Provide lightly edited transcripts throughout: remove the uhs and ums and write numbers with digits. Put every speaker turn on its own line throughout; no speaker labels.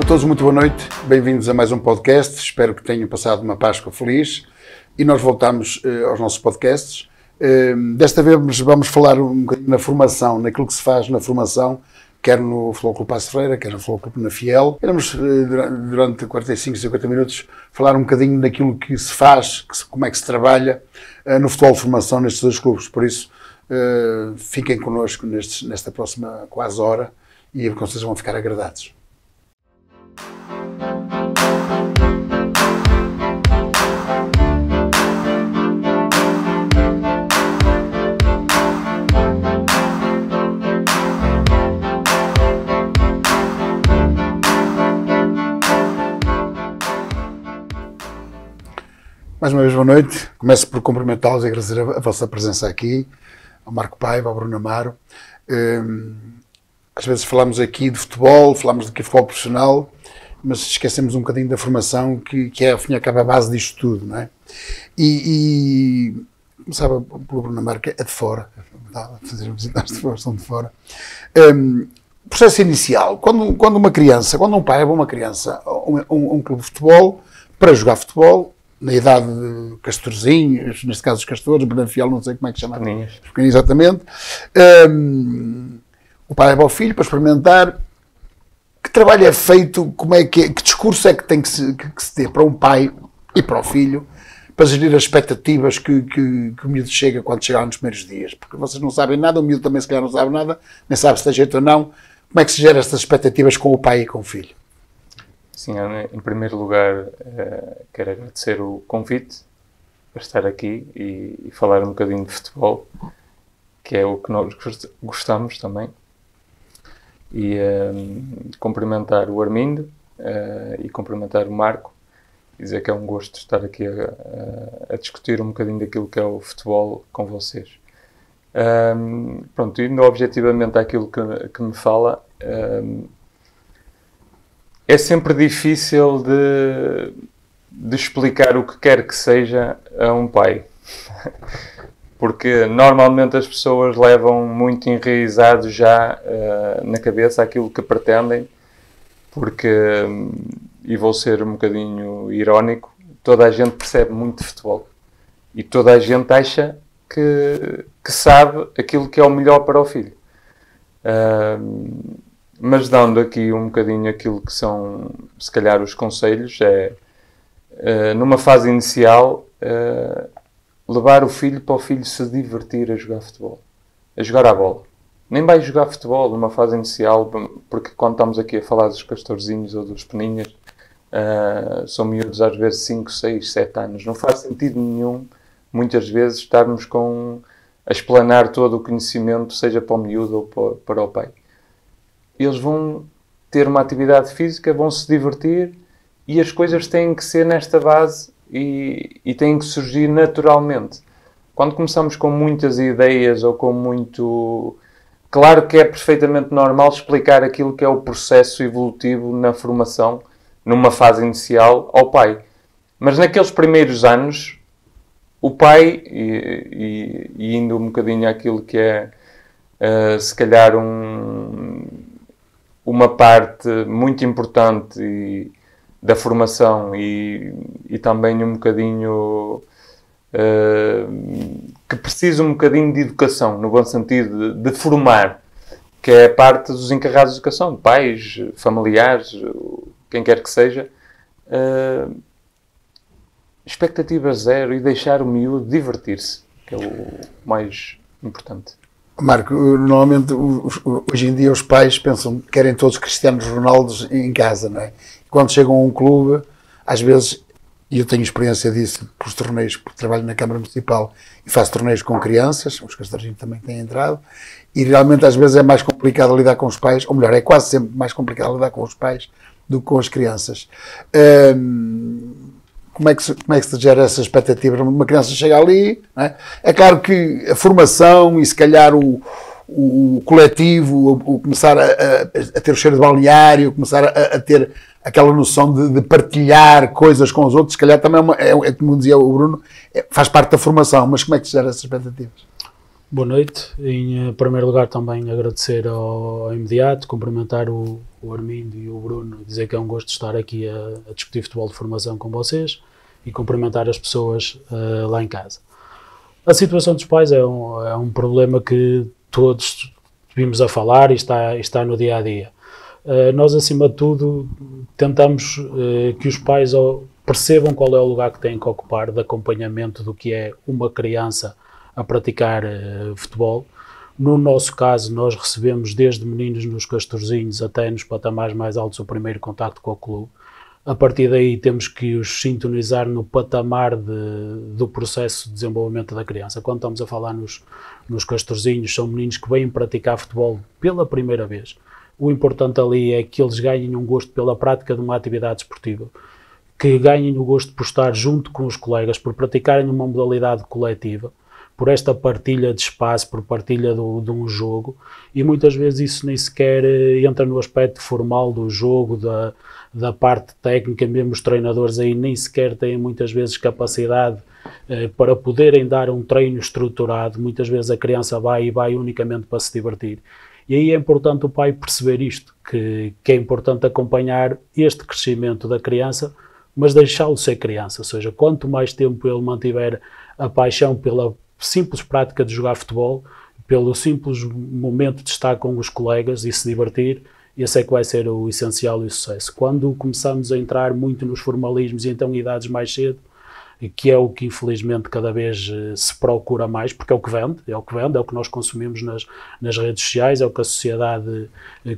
A todos muito boa noite, bem-vindos a mais um podcast, espero que tenham passado uma Páscoa feliz e nós voltamos aos nossos podcasts. Desta vez vamos falar um bocadinho na formação, naquilo que se faz na formação, quer no Futebol Clube Paços de Ferreira, quer no Futebol Clube na Fiel. Queremos, durante 45, 50 minutos, falar um bocadinho daquilo que se faz, como é que se trabalha no futebol de formação nestes dois clubes. Por isso, fiquem connosco nesta próxima quase hora e vocês vão ficar agradados. Mais uma vez, boa noite. Começo por cumprimentá-los e agradecer a vossa presença aqui, ao Marco Paiva, ao Bruno Amaro. Às vezes falamos aqui de futebol, falamos de futebol profissional, mas esquecemos um bocadinho da formação, que é, ao fim e ao cabo, a base disto tudo, não é? Começava pelo Bruno Amaro, que é de fora, fazer visitas de fora, são de fora. Processo inicial, quando uma criança, quando um pai leva uma criança a um clube de futebol, para jogar futebol, na idade de castorzinhos, neste caso os castores, Benafiel, não sei como é que chama. Exatamente. O pai leva ao filho para experimentar. Que trabalho é feito, que discurso é que tem que se ter para um pai e para o filho, para gerir as expectativas que o miúdo chega quando chegar nos primeiros dias? Porque vocês não sabem nada, o miúdo também se calhar não sabe nada, nem sabe se tem jeito ou não. Como é que se gera estas expectativas com o pai e com o filho?
Sim, em primeiro lugar, quero agradecer o convite para estar aqui e falar um bocadinho de futebol, que é o que nós gostamos também. E cumprimentar o Armindo e cumprimentar o Marco, e dizer que é um gosto estar aqui a discutir um bocadinho daquilo que é o futebol com vocês. Pronto, indo objetivamente àquilo que me fala, é sempre difícil de explicar o que quer que seja a um pai. Porque normalmente as pessoas levam muito enraizado já na cabeça aquilo que pretendem, porque, e vou ser um bocadinho irónico, toda a gente percebe muito de futebol. E toda a gente acha que sabe aquilo que é o melhor para o filho. Mas dando aqui um bocadinho aquilo que são, se calhar, os conselhos, numa fase inicial, levar o filho para o filho se divertir a jogar futebol, a jogar à bola. Nem vai jogar futebol numa fase inicial, porque quando estamos aqui a falar dos castorzinhos ou dos peninhas, são miúdos às vezes 5, 6, 7 anos. Não faz sentido nenhum, muitas vezes, estarmos a explanar todo o conhecimento, seja para o miúdo ou para o pai. Eles vão ter uma atividade física, vão se divertir e as coisas têm que ser nesta base e têm que surgir naturalmente. Quando começamos com muitas ideias ou com muito... Claro que é perfeitamente normal explicar aquilo que é o processo evolutivo na formação, numa fase inicial, ao pai. Mas naqueles primeiros anos, o pai, e indo um bocadinho àquilo que é, se calhar, uma parte muito importante da formação e também um bocadinho que precisa um bocadinho de educação, no bom sentido de formar, que é a parte dos encarregados de educação, pais, familiares, quem quer que seja, expectativa zero e deixar o miúdo divertir-se, que é o mais importante.
Marco, normalmente hoje em dia os pais pensam que querem todos Cristianos Ronaldos em casa, não é? Quando chegam a um clube, às vezes, e eu tenho experiência disso por torneios, porque trabalho na Câmara Municipal e faço torneios com crianças, os castorzinhos também têm entrado, e realmente às vezes é mais complicado lidar com os pais, ou melhor, é quase sempre mais complicado lidar com os pais do que com as crianças. Como é que se gera essa expectativa? Uma criança chega ali, não é? É claro que a formação e se calhar o coletivo, o começar a ter o cheiro de balneário, começar a ter aquela noção de partilhar coisas com os outros, se calhar também é como dizia o Bruno, faz parte da formação, mas como é que se gera essas expectativas?
Boa noite. Em primeiro lugar também agradecer ao imediato, cumprimentar o o Armindo e o Bruno, dizer que é um gosto estar aqui a discutir futebol de formação com vocês e cumprimentar as pessoas lá em casa. A situação dos pais é um problema que todos vimos a falar e está no dia a dia. Nós, acima de tudo, tentamos que os pais percebam qual é o lugar que têm que ocupar de acompanhamento do que é uma criança a praticar futebol. No nosso caso, nós recebemos desde meninos nos castorzinhos até nos patamares mais altos o primeiro contacto com o clube. A partir daí temos que os sintonizar no patamar do processo de desenvolvimento da criança. Quando estamos a falar nos castorzinhos, são meninos que vêm praticar futebol pela primeira vez. O importante ali é que eles ganhem um gosto pela prática de uma atividade esportiva, que ganhem o gosto por estar junto com os colegas, por praticarem uma modalidade coletiva, por esta partilha de espaço, por partilha de um jogo, e muitas vezes isso nem sequer entra no aspecto formal do jogo, da parte técnica. Mesmo os treinadores aí nem sequer têm muitas vezes capacidade para poderem dar um treino estruturado. Muitas vezes a criança vai unicamente para se divertir. E aí é importante o pai perceber isto, que é importante acompanhar este crescimento da criança, mas deixá-lo ser criança, ou seja, quanto mais tempo ele mantiver a paixão pela simples prática de jogar futebol, pelo simples momento de estar com os colegas e se divertir, esse é que vai ser o essencial e o sucesso. Quando começamos a entrar muito nos formalismos e então em idades mais cedo, que é o que infelizmente cada vez se procura mais, porque é o que vende, é o que nós consumimos nas redes sociais, é o que a sociedade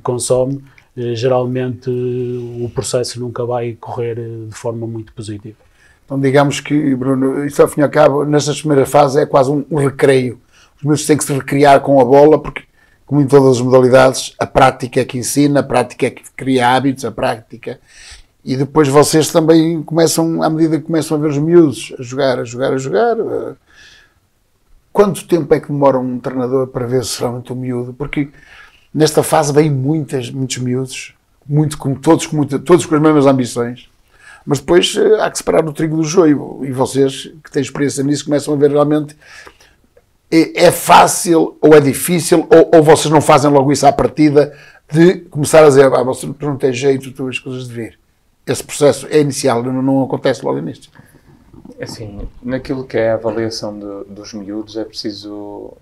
consome, geralmente o processo nunca vai correr de forma muito positiva.
Então digamos que, Bruno, isto ao fim e ao cabo, nesta primeira fase é quase um recreio. Os miúdos têm que se recriar com a bola, porque, como em todas as modalidades, a prática é que ensina, a prática é que cria hábitos, a prática. E depois vocês também começam, à medida que começam a ver os miúdos a jogar. Quanto tempo é que demora um treinador para ver se realmente o miúdo? Porque nesta fase vêm muitos miúdos, todos com as mesmas ambições. Mas depois há que separar o trigo do joio, e vocês que têm experiência nisso começam a ver realmente é fácil ou é difícil, ou vocês não fazem logo isso à partida de começar a dizer, você não tem jeito, tu as coisas de vir. Esse processo é inicial, não acontece logo nisso.
Assim, naquilo que é a avaliação dos miúdos é preciso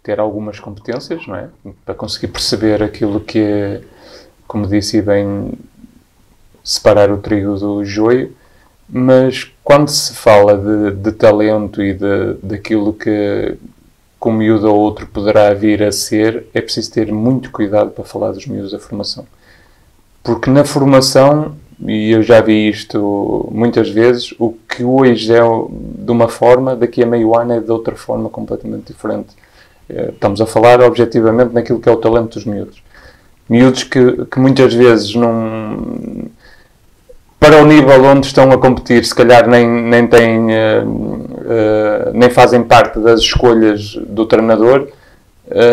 ter algumas competências, não é? Para conseguir perceber aquilo que é, como disse bem, separar o trigo do joio, mas quando se fala de talento e daquilo que um miúdo ou outro poderá vir a ser, é preciso ter muito cuidado para falar dos miúdos da formação. Porque na formação, e eu já vi isto muitas vezes, o que hoje é de uma forma, daqui a meio ano é de outra forma completamente diferente. Estamos a falar objetivamente naquilo que é o talento dos miúdos. Miúdos que muitas vezes não... Para o nível onde estão a competir, se calhar nem têm, nem fazem parte das escolhas do treinador.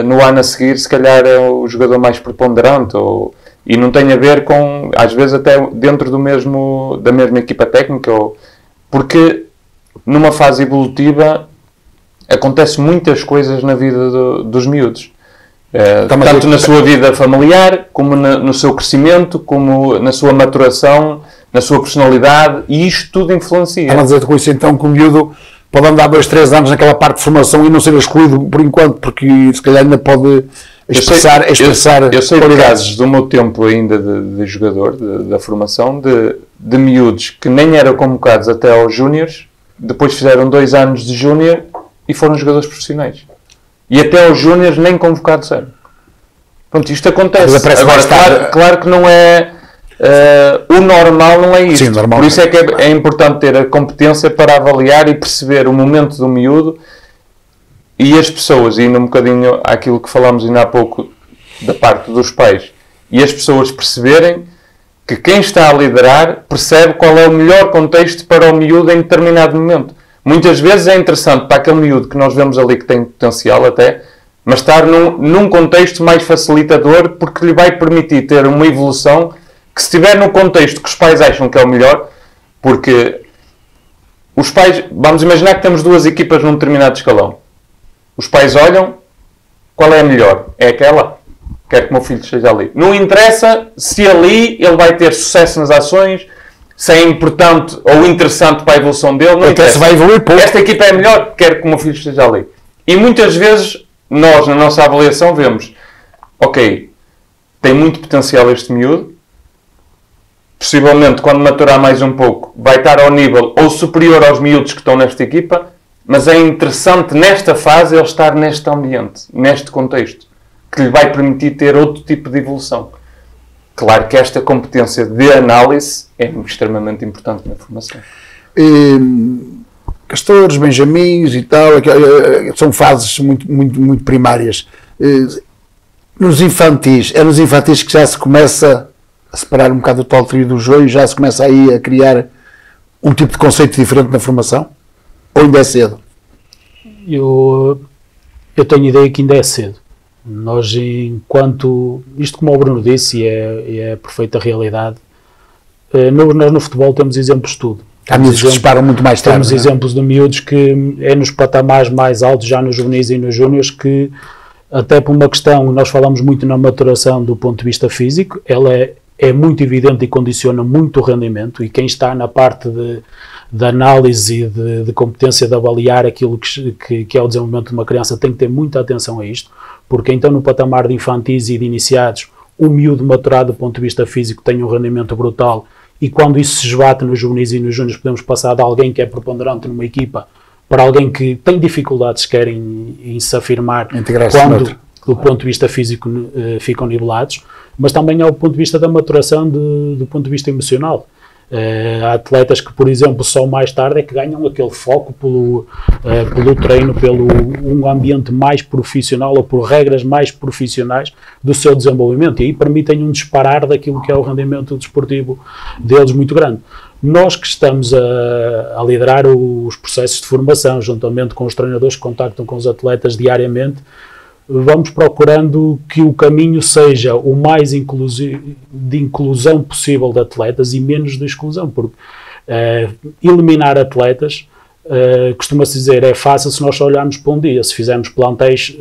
No ano a seguir, se calhar é o jogador mais preponderante, e não tem a ver com, às vezes até dentro da mesma equipa técnica, porque numa fase evolutiva acontecem muitas coisas na vida dos miúdos. Tanto na sua vida familiar, como no seu crescimento, como na sua maturação, na sua personalidade, e isto tudo influencia.
Estava a dizer com isso então que o miúdo pode andar 2, 3 anos naquela parte de formação e não ser excluído por enquanto, porque se calhar ainda pode expressar
eu sei de casos do meu tempo ainda de jogador, da formação, de miúdos que nem eram convocados até aos júniores, depois fizeram 2 anos de júnior e foram jogadores profissionais. E até aos júniores nem convocados eram. Pronto, isto acontece. Agora, claro que não é... o normal não é isto. Sim, normal. Por isso é que é importante ter a competência para avaliar e perceber o momento do miúdo e as pessoas, indo um bocadinho àquilo que falámos ainda há pouco da parte dos pais, e as pessoas perceberem que quem está a liderar percebe qual é o melhor contexto para o miúdo em determinado momento. Muitas vezes é interessante para aquele miúdo que nós vemos ali que tem potencial até, mas estar num contexto mais facilitador, porque lhe vai permitir ter uma evolução que, se estiver no contexto que os pais acham que é o melhor, porque os pais, vamos imaginar que temos 2 equipas num determinado escalão. Os pais olham, qual é a melhor? É aquela. quero que o meu filho esteja ali. Não interessa se ali ele vai ter sucesso nas ações, se é importante ou interessante para a evolução dele, não interessa.
Vai evoluir pouco.
Esta equipa é melhor, quero que o meu filho esteja ali. E muitas vezes, nós, na nossa avaliação, vemos, ok, tem muito potencial este miúdo, possivelmente, quando maturar mais um pouco, vai estar ao nível ou superior aos miúdos que estão nesta equipa, mas é interessante, nesta fase, ele estar neste ambiente, neste contexto, que lhe vai permitir ter outro tipo de evolução. Claro que esta competência de análise é extremamente importante na formação.
Castores, benjamins e tal, são fases muito primárias. Nos infantis, é nos infantis que já se começa a separar um bocado o tal trio do joio, já se começa aí a criar um tipo de conceito diferente na formação? Ou ainda é cedo?
Eu tenho ideia que ainda é cedo. Nós, enquanto, isto como o Bruno disse, e é a perfeita realidade, nós no futebol temos exemplos de tudo.
Há miúdos que disparam muito mais tarde.
Temos exemplos de miúdos que é nos patamares mais altos, já nos juvenis e nos júniores, que até por uma questão, nós falamos muito na maturação do ponto de vista físico, ela é muito evidente e condiciona muito o rendimento, e quem está na parte de análise e de competência de avaliar aquilo que é o desenvolvimento de uma criança tem que ter muita atenção a isto, porque então no patamar de infantis e de iniciados, o miúdo maturado do ponto de vista físico tem um rendimento brutal, e quando isso se esbate nos juvenis e nos júniores, podemos passar de alguém que é preponderante numa equipa para alguém que tem dificuldades sequer em se afirmar, quando do ponto de vista físico ficam nivelados, mas também ao ponto de vista da maturação do ponto de vista emocional. Há atletas que, por exemplo, só mais tarde é que ganham aquele foco pelo treino, pelo um ambiente mais profissional ou por regras mais profissionais do seu desenvolvimento, e aí permitem um disparar daquilo que é o rendimento desportivo deles muito grande. Nós que estamos a liderar os processos de formação, juntamente com os treinadores que contactam com os atletas diariamente, vamos procurando que o caminho seja o mais de inclusão possível de atletas e menos de exclusão, porque eliminar atletas, costuma-se dizer, é fácil se nós só olharmos para um dia, se fizermos plantéis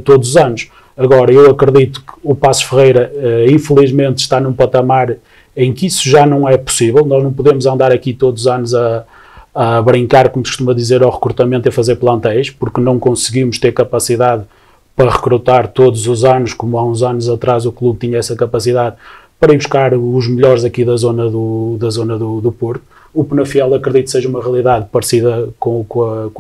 todos os anos. Agora, eu acredito que o Passos Ferreira, infelizmente, está num patamar em que isso já não é possível. Nós não podemos andar aqui todos os anos a brincar, como se costuma dizer, ao recrutamento e a fazer plantéis, porque não conseguimos ter capacidade para recrutar todos os anos, como há uns anos atrás o clube tinha essa capacidade, para ir buscar os melhores aqui da zona do Porto. O Penafiel acredito que seja uma realidade parecida com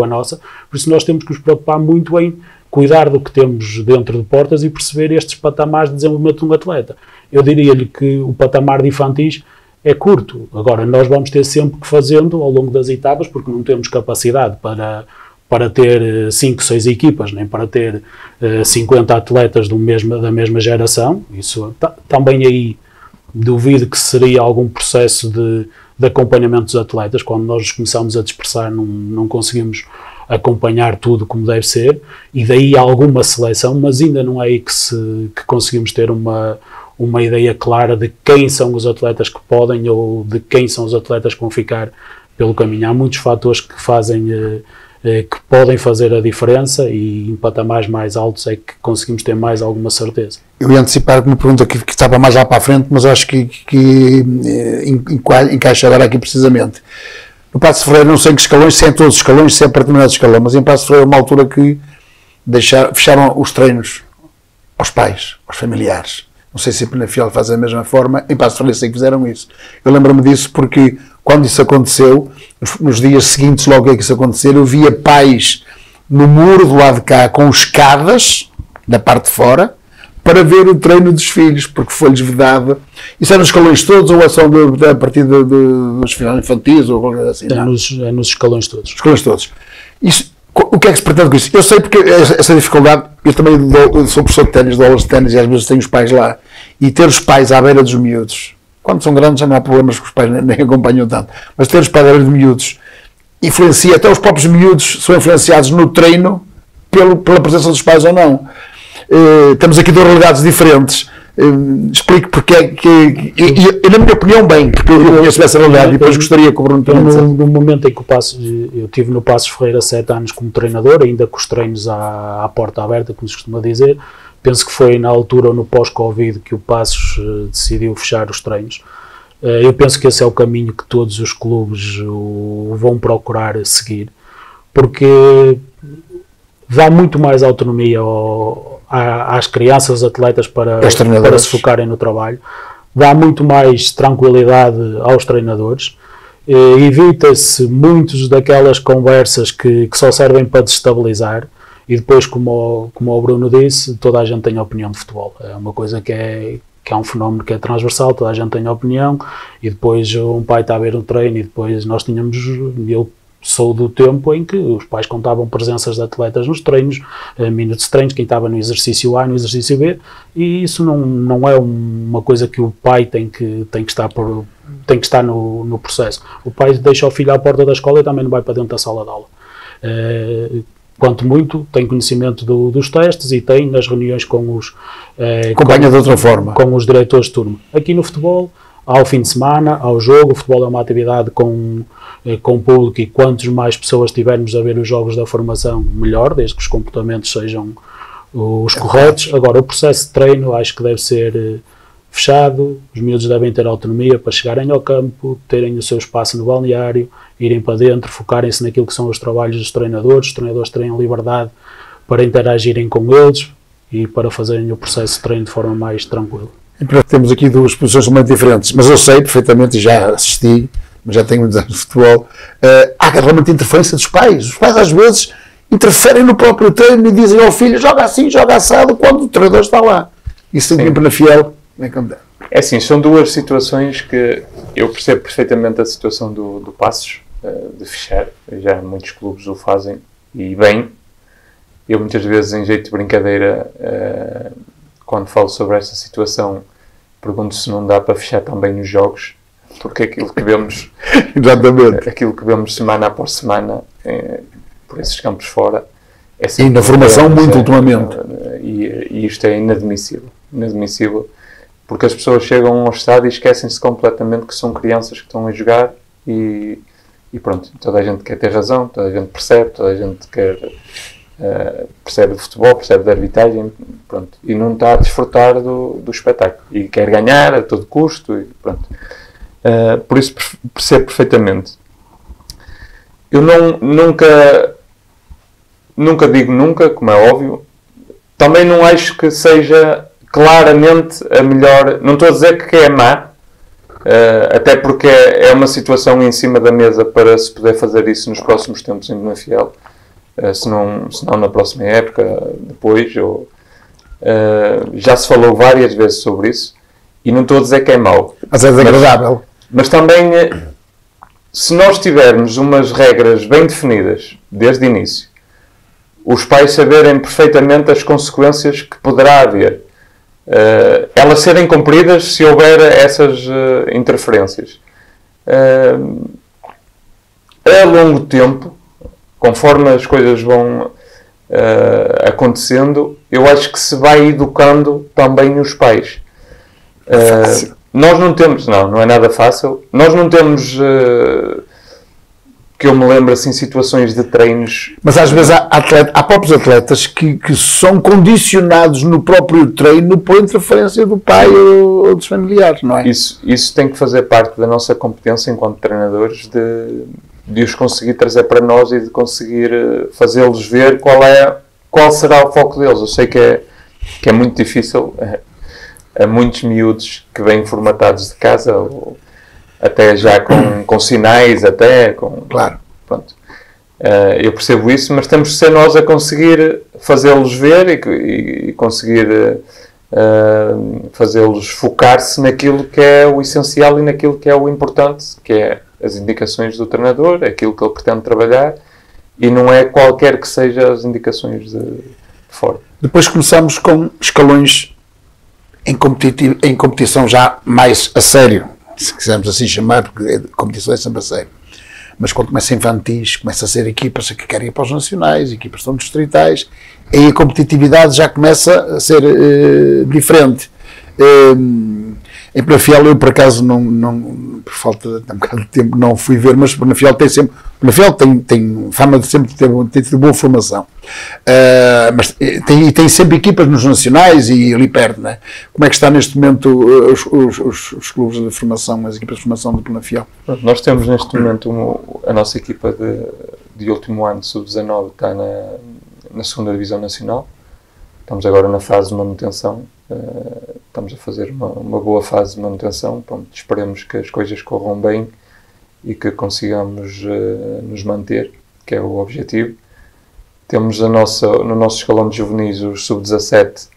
a nossa, por isso nós temos que nos preocupar muito em cuidar do que temos dentro de portas e perceber estes patamares de desenvolvimento de um atleta. Eu diria-lhe que o patamar de infantis é curto. Agora, nós vamos ter sempre que fazendo ao longo das etapas, porque não temos capacidade para ter 5, 6 equipas, nem para ter 50 atletas da mesma geração. Isso também aí duvido que seria algum processo de acompanhamento dos atletas. Quando nós começamos a dispersar, não conseguimos acompanhar tudo como deve ser, e daí alguma seleção, mas ainda não é aí que conseguimos ter uma ideia clara de quem são os atletas que podem ou de quem são os atletas que vão ficar pelo caminho. Há muitos fatores que que podem fazer a diferença, e em patamares mais altos é que conseguimos ter mais alguma certeza.
Eu ia antecipar uma pergunta que estava mais lá para a frente, mas acho que encaixa agora aqui precisamente. No Passos Ferreira, não sei em que escalões, se é em todos os escalões, se é para determinado escalão, mas em Passos Ferreira é uma altura que fecharam os treinos aos pais, aos familiares. Não sei se a Penafiel faz da mesma forma, em Passos Ferreira sei que fizeram isso. Eu lembro-me disso porque quando isso aconteceu, nos dias seguintes, logo que isso aconteceu, eu via pais no muro do lado de cá com escadas, da parte de fora, para ver o treino dos filhos, porque foi-lhes vedado. Isso é nos escalões todos ou é só a partir dos finais infantis ou qualquer coisa assim?
É nos escalões todos.
Escalões todos. Isso, o que é que se pretende com isso? Eu sei porque essa dificuldade, eu também sou professor de ténis, dou aulas de ténis e às vezes tenho os pais lá, e ter os pais à beira dos miúdos, quando são grandes já não há problemas que os pais nem acompanham tanto, mas ter os pais à beira dos miúdos influencia, até os próprios miúdos são influenciados no treino pela presença dos pais ou não. Temos aqui 2 realidades diferentes. Explico porque é que, na minha opinião, bem, porque eu conheço essa realidade e depois gostaria que o Bruno também dissesse.
No momento em que eu estive no Passos Ferreira 7 anos como treinador, ainda com os treinos à porta aberta, como se costuma dizer, penso que foi na altura ou no pós-Covid que o Paços decidiu fechar os treinos. Eu penso que esse é o caminho que todos os clubes vão procurar seguir, porque dá muito mais autonomia às crianças, aos atletas para se focarem no trabalho, dá muito mais tranquilidade aos treinadores, evita-se muitas daquelas conversas que só servem para desestabilizar, e depois, como o Bruno disse, toda a gente tem opinião de futebol. É uma coisa que é um fenómeno que é transversal, toda a gente tem opinião, e depois um pai está a ver um treino, e depois eu sou do tempo em que os pais contavam presenças de atletas nos treinos, minutos de treinos, quem estava no exercício A, no exercício B, e isso não é uma coisa que o pai tem que estar no processo. O pai deixa o filho à porta da escola e também não vai para dentro da sala de aula. Quanto muito, tem conhecimento dos testes e tem nas reuniões com os...
acompanha de outra forma.
Com os diretores de turma. Aqui no futebol, ao fim de semana, ao jogo, o futebol é uma atividade com público, e quantos mais pessoas tivermos a ver os jogos da formação, melhor, desde que os comportamentos sejam os corretos. Agora, o processo de treino acho que deve ser fechado, os miúdos devem ter autonomia para chegarem ao campo, terem o seu espaço no balneário, irem para dentro, focarem-se naquilo que são os trabalhos dos treinadores, os treinadores terem liberdade para interagirem com eles e para fazerem o processo de treino de forma mais tranquila.
Temos aqui duas posições completamente diferentes, mas eu sei perfeitamente, e já assisti, mas já tenho muitos anos de futebol, há realmente interferência dos pais. Os pais às vezes interferem no próprio treino e dizem ao filho, joga assim, joga assado, quando o treinador está lá. Isso tem tempo na Fiel.
É assim, são duas situações que eu percebo perfeitamente a situação do Paços, de fechar. Já muitos clubes o fazem, e bem. Eu muitas vezes, em jeito de brincadeira, quando falo sobre esta situação, pergunto se não dá para fechar também nos jogos, porque aquilo que vemos aquilo que vemos semana após semana por esses campos fora é sempre,
e na formação muito ultimamente,
e isto é inadmissível, porque as pessoas chegam ao estádio e esquecem-se completamente que são crianças que estão a jogar, e pronto, toda a gente quer ter razão, toda a gente percebe, toda a gente percebe de futebol, percebe de arbitragem, pronto, e não está a desfrutar do espetáculo, e quer ganhar a todo custo, e pronto. Por isso percebo perfeitamente. Eu nunca digo nunca, como é óbvio. Também não acho que seja claramente a melhor. Não estou a dizer que é má, até porque é uma situação em cima da mesa para se poder fazer isso nos próximos tempos em Benafiel, se não na próxima época, depois. Já se falou várias vezes sobre isso, e não estou a dizer que é mau.
Mas é desagradável.
Mas também, se nós tivermos umas regras bem definidas desde o início, os pais saberem perfeitamente as consequências que poderá haver, elas serem cumpridas se houver essas interferências. A longo tempo, conforme as coisas vão acontecendo, eu acho que se vai educando também os pais. Nós não temos, não é nada fácil. Nós não temos, que eu me lembro assim, situações de treinos.
Mas às vezes há próprios atletas que são condicionados no próprio treino por interferência do pai ou dos familiares, não é?
Isso tem que fazer parte da nossa competência enquanto treinadores, de os conseguir trazer para nós e de conseguir fazê-los ver qual será o foco deles. Eu sei que é muito difícil. Há muitos miúdos que vêm formatados de casa, ou até já com sinais,
Claro.
Pronto. Eu percebo isso, mas temos de ser nós a conseguir fazê-los ver e conseguir fazê-los focar-se naquilo que é o essencial e naquilo que é o importante, que é as indicações do treinador, aquilo que ele pretende trabalhar, e não é qualquer que seja as indicações de fora.
Depois começamos com escalões em competição já mais a sério, se quisermos assim chamar, porque a competição é sempre a sério. Mas quando começa infantis, começa a ser equipas que querem ir para os nacionais, equipas que estão distritais, aí a competitividade já começa a ser diferente. Em Penafiel eu por acaso não por falta de um bocado de tempo não fui ver, mas Penafiel tem fama de sempre ter tido boa formação, mas tem sempre equipas nos nacionais e ali perto, não é? Como é que está neste momento os clubes de formação, as equipas de formação de Penafiel?
Nós temos neste momento a nossa equipa de último ano, sub-19, está na segunda Divisão Nacional. Estamos agora na fase de manutenção, estamos a fazer uma boa fase de manutenção. Pronto, esperemos que as coisas corram bem e que consigamos nos manter, que é o objetivo. Temos no nosso escalão de juvenis os sub-17,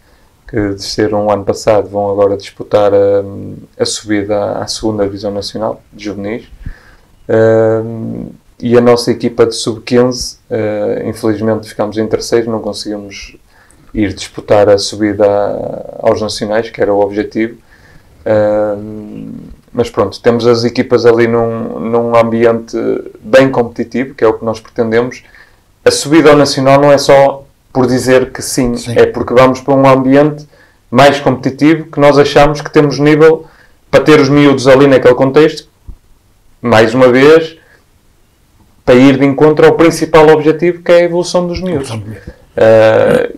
que desceram o ano passado, vão agora disputar a subida à segunda Divisão Nacional de juvenis. E a nossa equipa de sub-15, infelizmente ficámos em terceiro, não conseguimos ir disputar a subida aos nacionais, que era o objetivo. Mas pronto, temos as equipas ali num ambiente bem competitivo, que é o que nós pretendemos. A subida ao nacional não é só por dizer que sim, é porque vamos para um ambiente mais competitivo, que nós achamos que temos nível para ter os miúdos ali naquele contexto, mais uma vez, para ir de encontro ao principal objetivo, que é a evolução dos miúdos.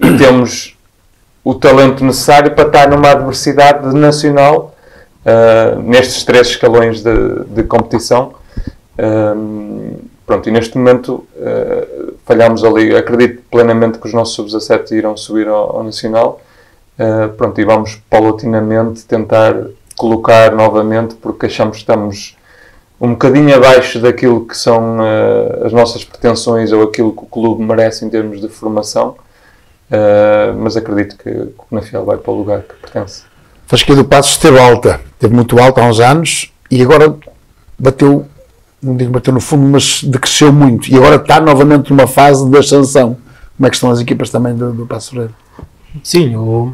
E temos o talento necessário para estar numa adversidade nacional nestes 3 escalões de competição. Pronto, e neste momento falhamos ali. Acredito plenamente que os nossos sub-17 irão subir ao nacional. Pronto, e vamos paulatinamente tentar colocar novamente, porque achamos que estamos um bocadinho abaixo daquilo que são as nossas pretensões ou aquilo que o clube merece em termos de formação, mas acredito que o Penafiel vai para o lugar que pertence.
A Fasquia do Passos esteve muito alta há uns anos e agora bateu, não digo bateu no fundo, mas decresceu muito e agora está novamente numa fase de ascensão. Como é que estão as equipas também do Passos Ferreira?
Sim, o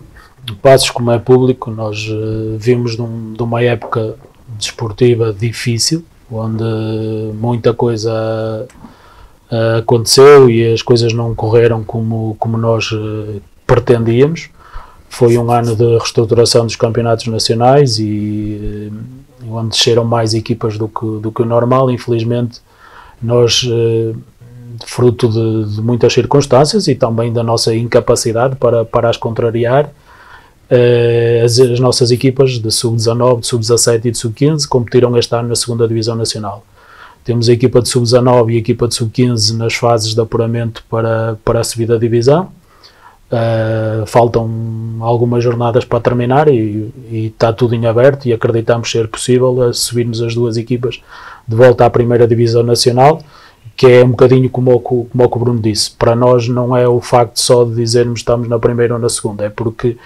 Passos, como é público, nós vimos de uma época desportiva difícil, onde muita coisa aconteceu e as coisas não correram como nós pretendíamos. Foi um ano de reestruturação dos campeonatos nacionais e onde desceram mais equipas do que o normal. Infelizmente, nós, fruto de muitas circunstâncias e também da nossa incapacidade para as contrariar, as nossas equipas de sub-19, de sub-17 e de sub-15 competiram este ano na segunda Divisão Nacional. Temos a equipa de sub-19 e a equipa de sub-15 nas fases de apuramento para a subida da divisão. Faltam algumas jornadas para terminar e está tudo em aberto e acreditamos ser possível subirmos as 2 equipas de volta à primeira Divisão Nacional, que é um bocadinho como o Bruno disse. Para nós não é o facto só de dizermos estamos na primeira ou na segunda, é porque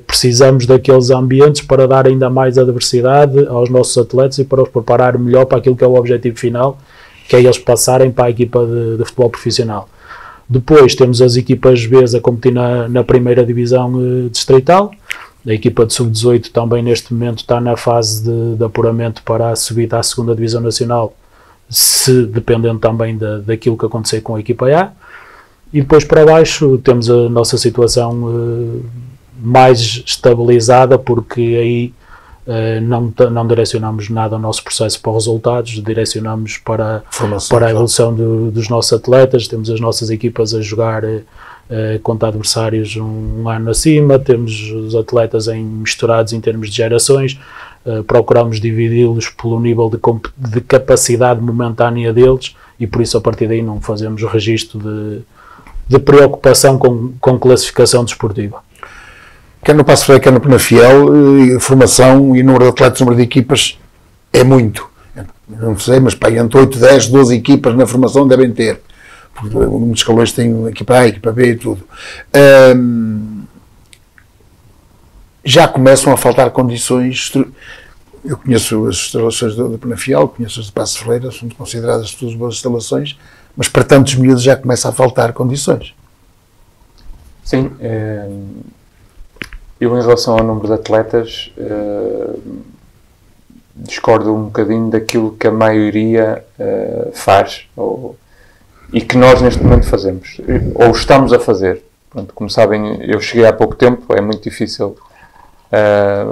precisamos daqueles ambientes para dar ainda mais adversidade aos nossos atletas e para os preparar melhor para aquilo que é o objetivo final, que é eles passarem para a equipa de futebol profissional. Depois temos as equipas B a competir na primeira divisão distrital. A equipa de sub-18 também neste momento está na fase de apuramento para a subida à segunda Divisão Nacional, dependendo também daquilo que acontecer com a equipa A. E depois para baixo temos a nossa situação mais estabilizada, porque aí não direcionamos nada ao nosso processo para os resultados, direcionamos para a evolução dos nossos atletas. Temos as nossas equipas a jogar contra adversários um ano acima, temos os atletas misturados em termos de gerações, procuramos dividi-los pelo nível de capacidade momentânea deles e por isso a partir daí não fazemos o registro de preocupação com classificação desportiva.
Quer no Passos Ferreira, quer no Penafiel, formação e número de atletas, número de equipas é muito. Não sei, mas entre 8, 10, 12 equipas na formação devem ter. Porque muitos escalões têm equipa A, equipa B e tudo. Já começam a faltar condições. Eu conheço as instalações do Penafiel, conheço as de Passos Ferreira, são consideradas todas boas instalações, mas para tantos miúdos já começa a faltar condições.
Sim. Eu, em relação ao número de atletas, discordo um bocadinho daquilo que a maioria faz e que nós neste momento fazemos, ou estamos a fazer. Pronto, como sabem, eu cheguei há pouco tempo, é muito difícil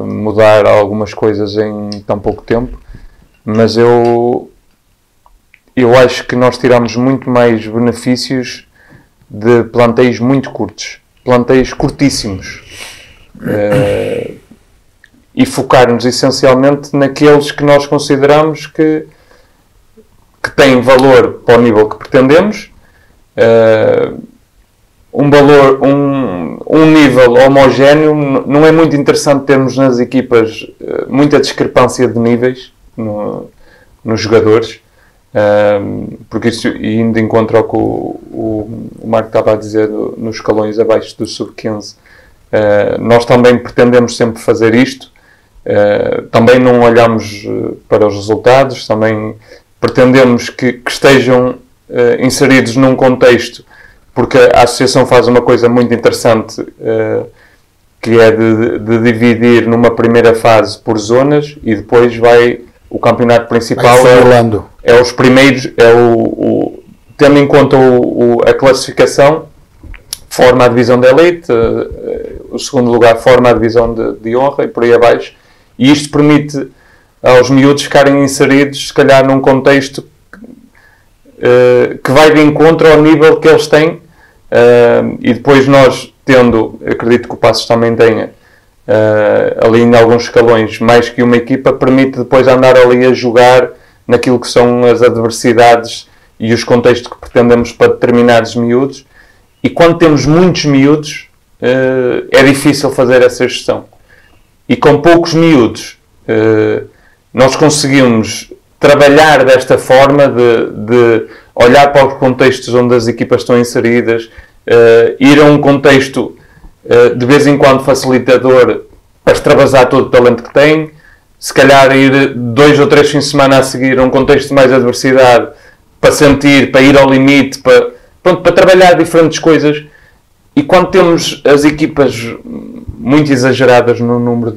mudar algumas coisas em tão pouco tempo, mas eu acho que nós tiramos muito mais benefícios de plantéis muito curtos, plantéis curtíssimos, e focar-nos essencialmente naqueles que nós consideramos que têm valor para o nível que pretendemos, um nível homogéneo. Não é muito interessante termos nas equipas muita discrepância de níveis nos jogadores, porque isso indo de encontro ao que o Marco estava a dizer nos escalões abaixo do sub-15. Nós também pretendemos sempre fazer isto, também não olhamos para os resultados, também pretendemos que estejam inseridos num contexto, porque a associação faz uma coisa muito interessante, que é de dividir numa primeira fase por zonas, e depois o campeonato principal é os primeiros, tendo em conta a classificação, forma a divisão de elite, o segundo lugar forma a divisão de honra e por aí abaixo, e isto permite aos miúdos ficarem inseridos, se calhar, num contexto que vai de encontro ao nível que eles têm, e depois nós, acredito que o Passos também tenha, ali em alguns escalões, mais que uma equipa, permite depois andar ali a jogar naquilo que são as adversidades e os contextos que pretendemos para determinados miúdos, e quando temos muitos miúdos, é difícil fazer essa gestão. E com poucos miúdos, nós conseguimos trabalhar desta forma de olhar para os contextos onde as equipas estão inseridas, ir a um contexto de vez em quando facilitador para extravasar todo o talento que tem, se calhar ir 2 ou 3 fins de semana a seguir a um contexto de mais adversidade, para ir ao limite, para trabalhar diferentes coisas. E quando temos as equipas muito exageradas no número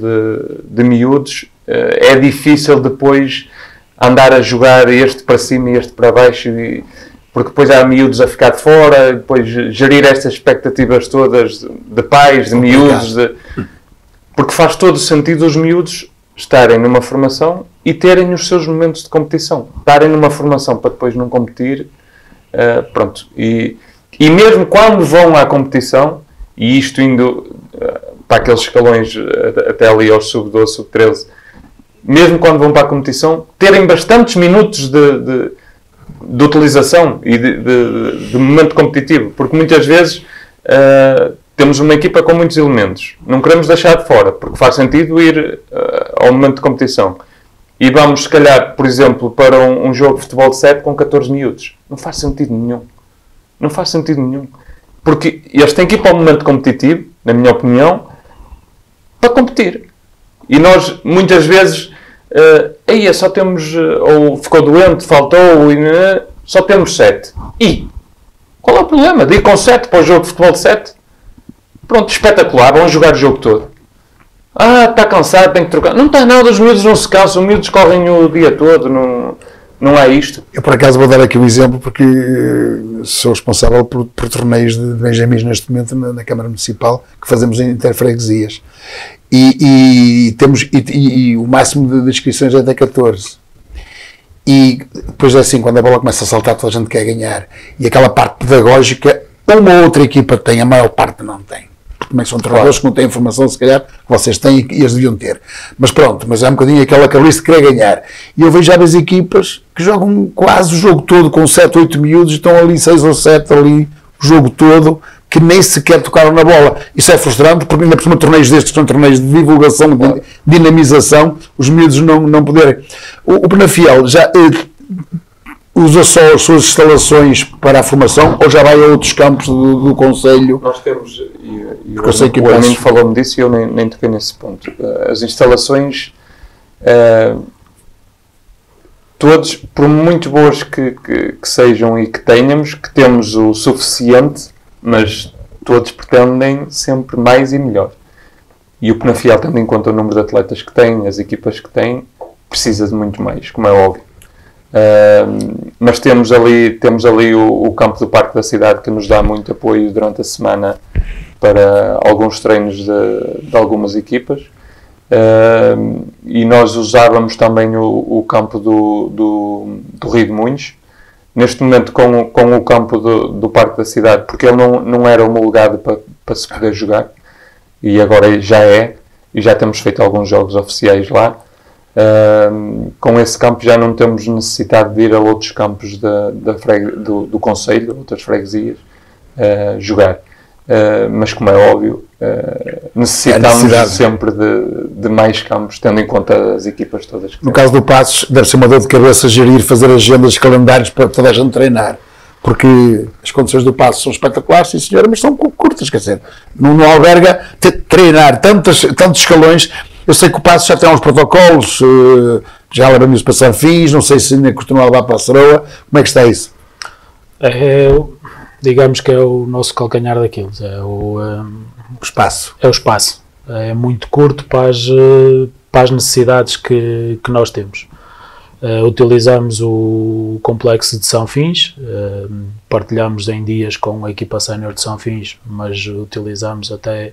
de miúdos, é difícil depois andar a jogar este para cima e este para baixo, porque depois há miúdos a ficar de fora, depois gerir estas expectativas todas de pais, de miúdos, porque faz todo o sentido os miúdos estarem numa formação e terem os seus momentos de competição, estarem numa formação para depois não competir, pronto. E mesmo quando vão à competição, e isto indo para aqueles escalões até ali aos sub-12, sub-13, mesmo quando vão para a competição, terem bastantes minutos de utilização e de momento competitivo, porque muitas vezes temos uma equipa com muitos elementos, não queremos deixar de fora, porque faz sentido ir ao momento de competição, e vamos se calhar, por exemplo, para um jogo de futebol de 7 com 14 miúdos. Não faz sentido nenhum. Não faz sentido nenhum. Porque eles têm que ir para o momento competitivo, na minha opinião, para competir. E nós, muitas vezes, só temos, ou ficou doente, faltou, só temos 7. E qual é o problema de ir com 7 para o jogo de futebol de 7? Pronto, espetacular, vão jogar o jogo todo. Está cansado, tem que trocar. Não está nada, os miúdos não se cansam, os miúdos correm o dia todo, não é isto.
Eu, por acaso, vou dar aqui um exemplo, porque sou responsável por torneios de benjamins neste momento na Câmara Municipal, que fazemos em interfreguesias. E o máximo de inscrições é até 14. E depois é assim, quando a bola começa a saltar, toda a gente quer ganhar. E aquela parte pedagógica, uma outra equipa tem, a maior parte não tem. Como é que são treinadores que não têm informação, se calhar, que vocês têm e eles deviam ter. Mas pronto, mas é um bocadinho aquela cabeça que quer ganhar. E eu vejo já as equipas que jogam quase o jogo todo com 7, 8 miúdos, estão ali 6 ou 7 ali, o jogo todo, que nem sequer tocaram na bola. Isso é frustrante, porque ainda por cima torneios destes, que são torneios de divulgação, de dinamização, os miúdos não poderem. O Penafiel já usa só as suas instalações para a formação ou já vai a outros campos do Conselho?
Nós temos, o Armindo falou-me disso e eu nem toquei nesse ponto. As instalações, todos, por muito boas que sejam e que tenhamos, que temos o suficiente, mas todos pretendem sempre mais e melhor. E o Penafiel, tendo em conta o número de atletas que tem, as equipas que tem, precisa de muito mais, como é óbvio. Mas temos ali o campo do Parque da Cidade, que nos dá muito apoio durante a semana para alguns treinos de algumas equipas. e nós usávamos também o campo do Rio de Munhos. Neste momento com o campo do Parque da Cidade, porque ele não era homologado para se poder jogar, e agora já é, e já temos feito alguns jogos oficiais lá. Com esse campo já não temos necessidade de ir a outros campos do concelho, outras freguesias, jogar. Mas como é óbvio, necessitamos sempre de mais campos, tendo em conta as equipas todas que
no caso do Passos, deve ser uma dor de cabeça gerir, fazer agendas, calendários para toda a gente treinar, porque as condições do Passos são espetaculares, sim senhora, mas são curtas, quer dizer, não alberga treinar tantos escalões. Eu sei que o Passos já tem uns protocolos, já leva isso para Sanfins, não sei se ainda continua a levar para a Ceroa. Como é que está isso?
Digamos que é o nosso calcanhar daqueles,
o espaço.
É o espaço. É muito curto para as necessidades que nós temos. Utilizamos o complexo de Sanfins, partilhamos em dias com a equipa sénior de Sanfins, mas utilizamos até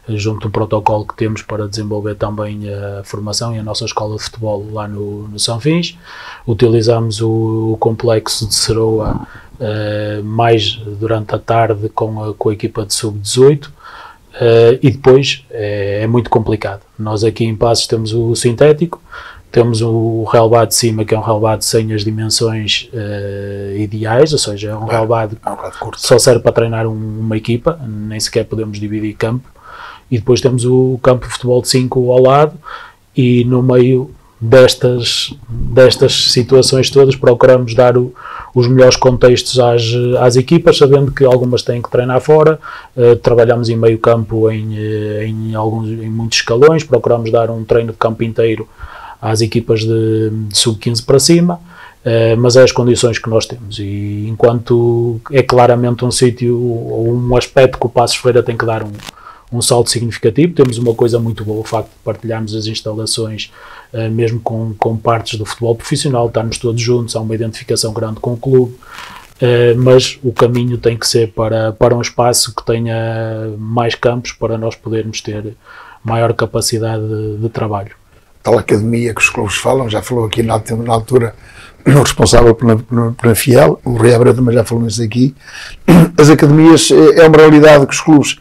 junto do protocolo que temos para desenvolver também a formação e a nossa escola de futebol lá no Sanfins. Utilizamos o complexo de Ceroa mais durante a tarde com a equipa de sub-18, e depois é muito complicado. Nós aqui em Passos temos o sintético, temos o relvado de cima, que é um relvado sem as dimensões ideais, ou seja, é um relvado que só serve para treinar uma equipa, nem sequer podemos dividir campo. E depois temos o campo de futebol de 5 ao lado, e no meio destas situações todas procuramos dar os melhores contextos às equipas, sabendo que algumas têm que treinar fora. Trabalhamos em meio campo em muitos escalões, procuramos dar um treino de campo inteiro às equipas de sub-15 para cima, mas é as condições que nós temos, e enquanto é claramente um sítio ou um aspecto que o Passos Ferreira tem que dar um salto significativo. Temos uma coisa muito boa, o facto de partilharmos as instalações, mesmo com partes do futebol profissional, estarmos todos juntos, há uma identificação grande com o clube, mas o caminho tem que ser para um espaço que tenha mais campos, para nós podermos ter maior capacidade de trabalho.
Tal academia que os clubes falam, já falou aqui na altura o responsável pela Fiel, o Rui Abreu também já falou nisso aqui. As academias é uma realidade que os clubes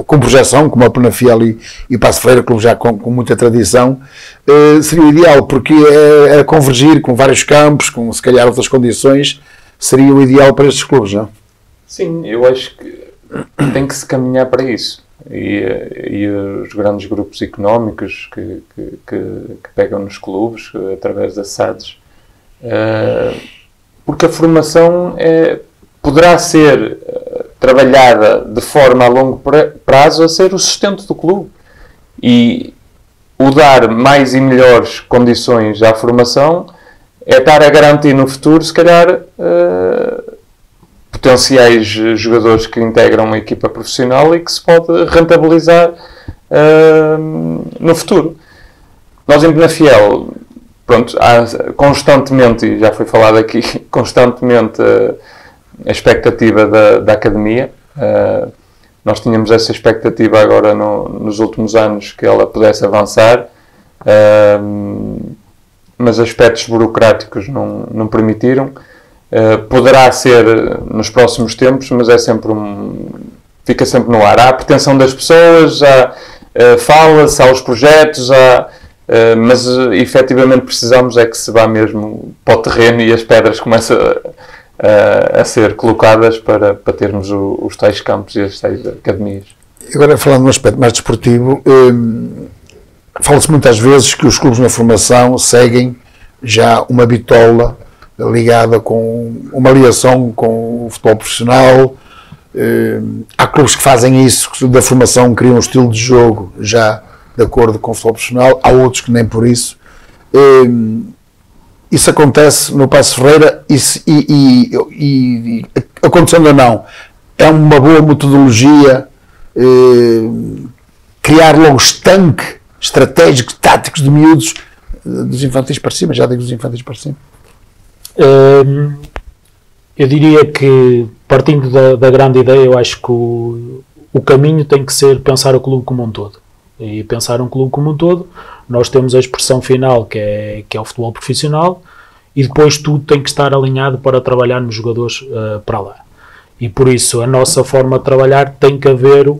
com projeção, como a Penafiel e Passos Ferreira, clubes já com muita tradição, seria o ideal, porque é convergir com vários campos, com se calhar outras condições, seria o ideal para estes clubes, não?
Sim, eu acho que tem que se caminhar para isso. E os grandes grupos económicos que pegam nos clubes, através das SADs, porque a formação poderá ser trabalhada de forma a longo prazo a ser o sustento do clube, e o dar mais e melhores condições à formação é estar a garantir no futuro, se calhar, potenciais jogadores que integram uma equipa profissional e que se pode rentabilizar no futuro. Nós em Penafiel, pronto, há constantemente, e já foi falado aqui, constantemente a expectativa da academia. Nós tínhamos essa expectativa agora nos últimos anos, que ela pudesse avançar, mas aspectos burocráticos não permitiram. Poderá ser nos próximos tempos, mas é sempre fica sempre no ar. Há a pretensão das pessoas, fala-se, há os projetos, mas efetivamente precisamos é que se vá mesmo para o terreno e as pedras começam a ser colocadas para termos os tais campos e as tais academias.
Agora, falando num aspecto mais desportivo, fala-se muitas vezes que os clubes na formação seguem já uma bitola ligada com uma ligação com o futebol profissional. Há clubes que fazem isso, da formação criam um estilo de jogo já de acordo com o futebol profissional, há outros que nem por isso. Isso acontece no Passos Ferreira e acontecendo ou não, é uma boa metodologia criar logo estanque estratégicos, táticos de miúdos dos infantis para cima, já digo dos infantis para cima.
Eu diria que, partindo da grande ideia, eu acho que o caminho tem que ser pensar o clube como um todo. e pensar um clube como um todo, nós temos a expressão final, que é o futebol profissional, e depois tudo tem que estar alinhado para trabalhar nos jogadores para lá. E por isso a nossa forma de trabalhar tem que haver é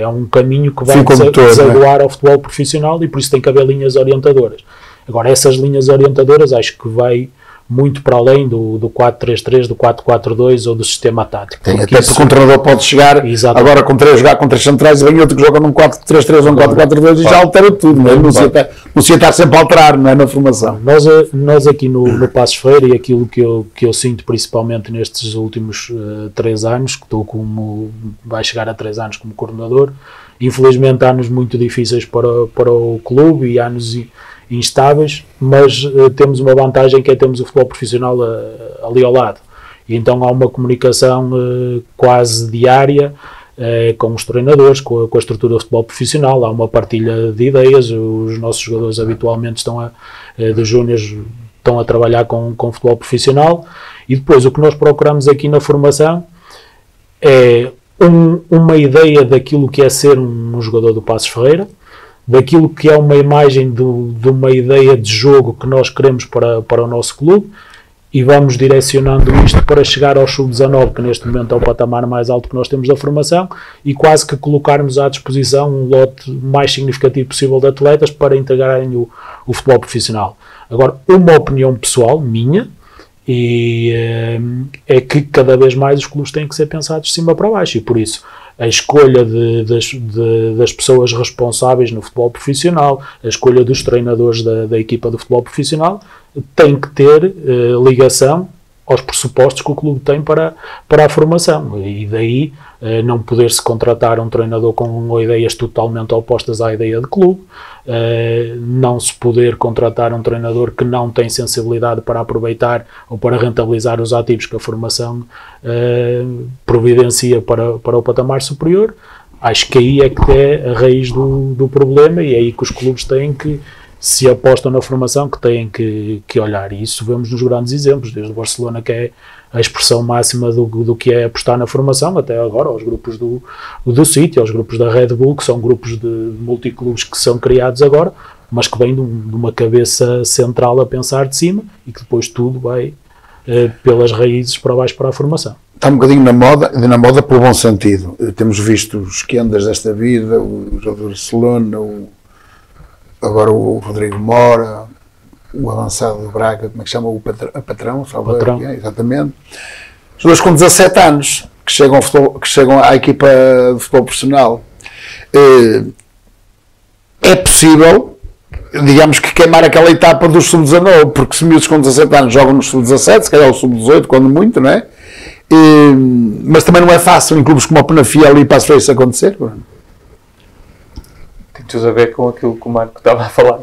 um caminho que vai desaguar ao futebol profissional, e por isso tem que haver linhas orientadoras. Agora, essas linhas orientadoras acho que vai muito para além do 4-3-3, do 4-4-2 ou do sistema tático.
Até porque o treinador pode chegar agora jogar com 3 centrais, e vem outro que joga num 4-3-3 ou um 4-4-2 e já altera tudo, não é? Não se está sempre a alterar, não é, na formação.
Nós aqui no Passos Ferreira, e aquilo que eu sinto principalmente nestes últimos 3 anos, que vai chegar a 3 anos como coordenador, infelizmente há anos muito difíceis para o clube e anos instáveis, mas temos uma vantagem, que é termos o futebol profissional ali ao lado, e então há uma comunicação quase diária com os treinadores, com a estrutura do futebol profissional, há uma partilha de ideias, os nossos jogadores habitualmente dos júniores estão a trabalhar com futebol profissional, e depois o que nós procuramos aqui na formação é uma ideia daquilo que é ser um jogador do Passos Ferreira, daquilo que é uma imagem de uma ideia de jogo que nós queremos para o nosso clube, e vamos direcionando isto para chegar ao sub-19, que neste momento é o patamar mais alto que nós temos da formação, e quase que colocarmos à disposição um lote mais significativo possível de atletas para integrarem o futebol profissional. Agora, uma opinião pessoal minha, é que cada vez mais os clubes têm que ser pensados de cima para baixo, e por isso a escolha das pessoas responsáveis no futebol profissional, a escolha dos treinadores da equipa do futebol profissional tem que ter ligação aos pressupostos que o clube tem para a formação, e daí não poder-se contratar um treinador com ideias totalmente opostas à ideia de clube, não se poder contratar um treinador que não tem sensibilidade para aproveitar ou para rentabilizar os ativos que a formação providencia para o patamar superior. Acho que aí é que é a raiz do problema, e é aí que os clubes têm que, se apostam na formação, que têm que olhar, e isso vemos nos grandes exemplos, desde o Barcelona, que é a expressão máxima do que é apostar na formação, até agora aos grupos do City, aos grupos da Red Bull, que são grupos de multiclubes que são criados agora, mas que vêm de uma cabeça central a pensar de cima, e que depois tudo vai pelas raízes para baixo para a formação.
Está um bocadinho na moda pelo bom sentido. Temos visto os Kendas desta vida, o jogador do Barcelona, agora o Rodrigo Mora, o avançado do Braga, como é que chama? A Patrão, exatamente. Os dois com 17 anos que chegam à equipa de futebol profissional. É possível, digamos, que queimar aquela etapa dos sub-19, porque se miúdos com 17 anos jogam no sub-17, se calhar o sub-18, quando muito, não é? Mas também não é fácil em clubes como o Penafiel e Passos Ferreira isso acontecer.
Tem tudo a ver com aquilo que o Marco estava a falar,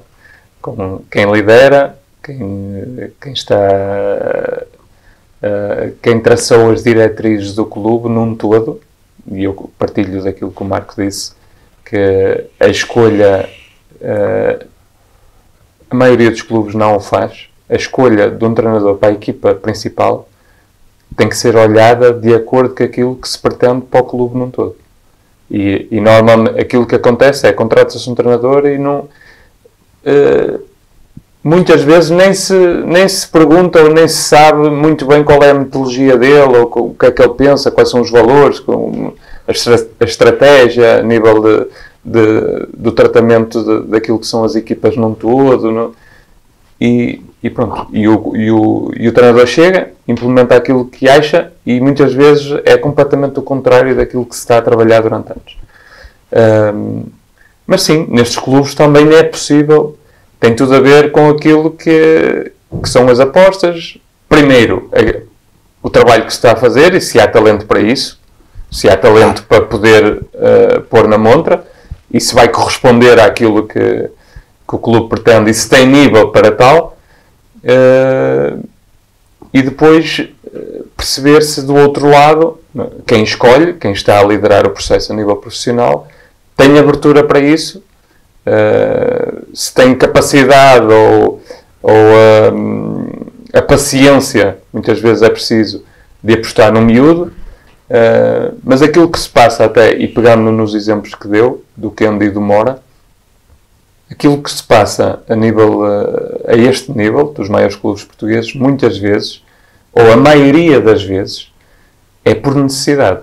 com quem lidera, quem está, quem traçou as diretrizes do clube num todo, e eu partilho daquilo que o Marco disse, que a escolha, a maioria dos clubes não o faz, a escolha de um treinador para a equipa principal tem que ser olhada de acordo com aquilo que se pretende para o clube num todo. E normalmente aquilo que acontece é contrata-se um treinador e não, muitas vezes nem se pergunta ou nem se sabe muito bem qual é a metodologia dele, ou o que é que ele pensa, quais são os valores, a estratégia a nível do tratamento daquilo que são as equipas num todo, não? E pronto, e o treinador chega, implementa aquilo que acha, e muitas vezes é completamente o contrário daquilo que se está a trabalhar durante anos. Mas sim, nestes clubes também é possível, tem tudo a ver com aquilo que são as apostas. Primeiro, o trabalho que se está a fazer, e se há talento para isso, se há talento para poder pôr na montra, e se vai corresponder àquilo que o clube pretende, e se tem nível para tal, e depois perceber se do outro lado, quem escolhe, quem está a liderar o processo a nível profissional, tem abertura para isso, se tem capacidade ou a paciência, muitas vezes é preciso, de apostar no miúdo, Mas aquilo que se passa até, e pegando nos exemplos que deu, do Kendi e do Mora, aquilo que se passa a este nível, dos maiores clubes portugueses, muitas vezes, ou a maioria das vezes, é por necessidade.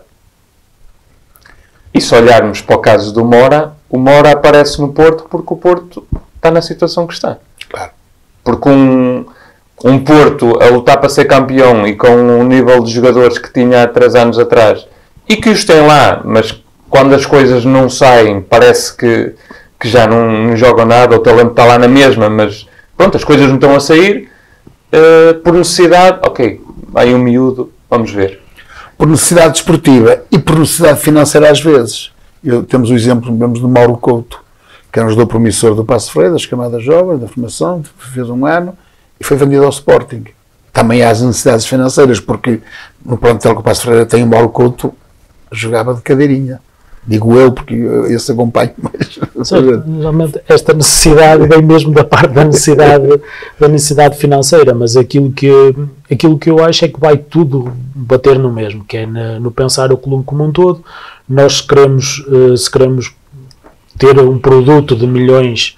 E se olharmos para o caso do Mora, o Mora aparece no Porto porque o Porto está na situação que está.
Claro.
Porque um Porto a lutar para ser campeão e com um nível de jogadores que tinha há 3 anos atrás, e que os tem lá, mas quando as coisas não saem, parece que já não jogam nada, o talento está lá na mesma, mas pronto, as coisas não estão a sair, por necessidade, ok, vai um miúdo, vamos ver.
Por necessidade desportiva e por necessidade financeira às vezes. Temos o exemplo do Mauro Couto, que era um jogador promissor do Paço de Ferreira, das camadas jovens, da formação, fez 1 ano e foi vendido ao Sporting. Também há as necessidades financeiras, porque no plantel que o Paço de Ferreira tem, o Mauro Couto jogava de cadeirinha. Digo eu, porque esse acompanho mais.
Realmente esta necessidade vem mesmo da parte da necessidade financeira, mas aquilo que eu acho é que vai tudo bater no mesmo, que é no pensar o clube como um todo. Nós se queremos ter um produto de milhões,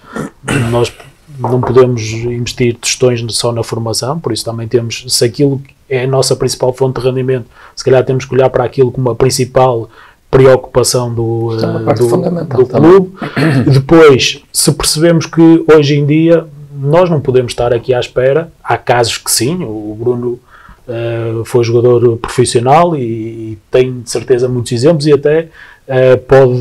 nós não podemos investir tostões só na formação, por isso também temos, se aquilo é a nossa principal fonte de rendimento, se calhar temos que olhar para aquilo como a principal preocupação do clube. Depois, se percebemos que hoje em dia nós não podemos estar aqui à espera, há casos que sim, o Bruno foi jogador profissional e tem de certeza muitos exemplos e até pode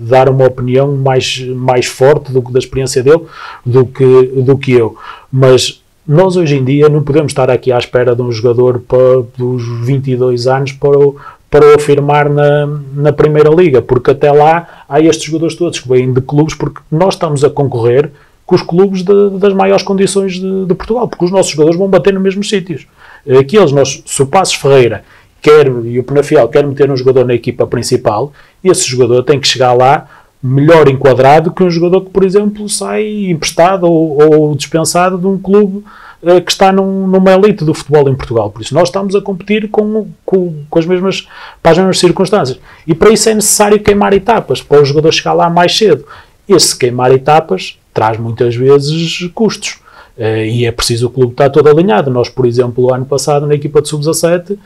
dar uma opinião mais forte da experiência dele do que eu, mas nós hoje em dia não podemos estar aqui à espera de um jogador dos 22 anos para o afirmar na Primeira Liga, porque até lá há estes jogadores todos que vêm de clubes, porque nós estamos a concorrer com os clubes das maiores condições de Portugal, porque os nossos jogadores vão bater nos mesmos sítios. Se o Passos Ferreira e o Penafiel quer meter um jogador na equipa principal, esse jogador tem que chegar lá melhor enquadrado que um jogador que, por exemplo, sai emprestado ou dispensado de um clube que está numa elite do futebol em Portugal. Por isso nós estamos a competir para as mesmas circunstâncias. E para isso é necessário queimar etapas, para o jogador chegar lá mais cedo. Esse queimar etapas traz muitas vezes custos. E é preciso o clube estar todo alinhado. Nós, por exemplo, o ano passado, na equipa de sub-17,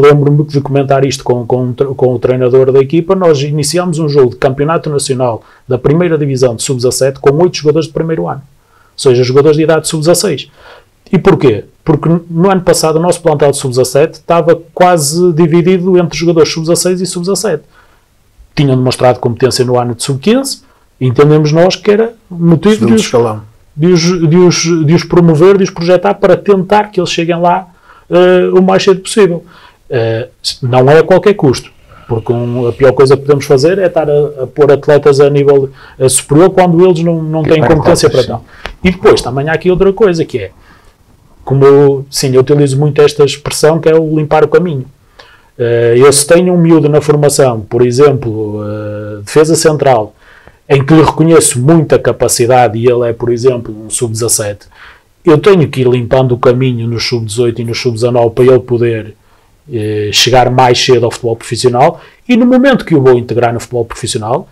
lembro-me de comentar isto com o treinador da equipa, nós iniciámos um jogo de campeonato nacional da primeira divisão de sub-17 com 8 jogadores de primeiro ano. Ou seja, jogadores de idade sub-16. E porquê? Porque no ano passado o nosso plantel de sub-17 estava quase dividido entre jogadores sub-16 e sub-17. Tinham demonstrado competência no ano de sub-15, entendemos nós que era motivo de os promover, de os projetar para tentar que eles cheguem lá o mais cedo possível. Não é a qualquer custo, porque a pior coisa que podemos fazer é estar a pôr atletas a nível superior quando eles não têm competência para tal. E depois também há aqui outra coisa que é, eu utilizo muito esta expressão, que é o limpar o caminho. Eu se tenho um miúdo na formação, por exemplo, defesa central, em que lhe reconheço muita capacidade e ele é, por exemplo, um sub-17, eu tenho que ir limpando o caminho no sub-18 e no sub-19 para ele poder chegar mais cedo ao futebol profissional, e no momento que o vou integrar no futebol profissional,